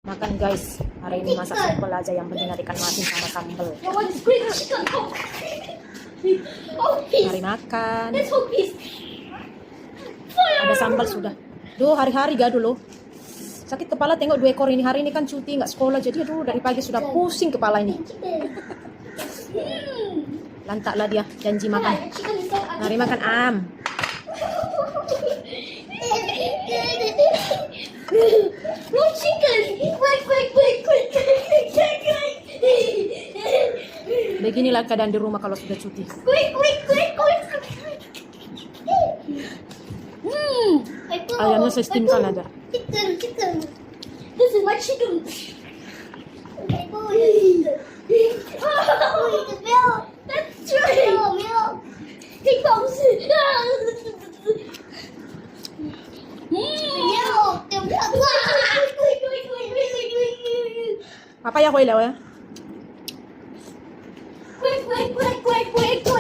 Makan guys, hari ini masak simpel aja, yang penting ada ikan masin sama sambal. Mari makan. Ada sambal sudah. Duh, hari-hari gaduh loh. Sakit kepala tengok 2 ekor ini. Hari ini kan cuti, nggak sekolah, jadi aduh dari pagi sudah pusing kepala ini. Lantaklah dia, janji makan. Mari makan am. No chicken! Quick! Beginilah keadaan di rumah kalau sudah cuti. Quick! Ayamnya saya steamkan aja. Chicken. This is my chicken. Oh, the milk. That's right. Milk. 这口是。Apa ya, 回了呀？ Quick!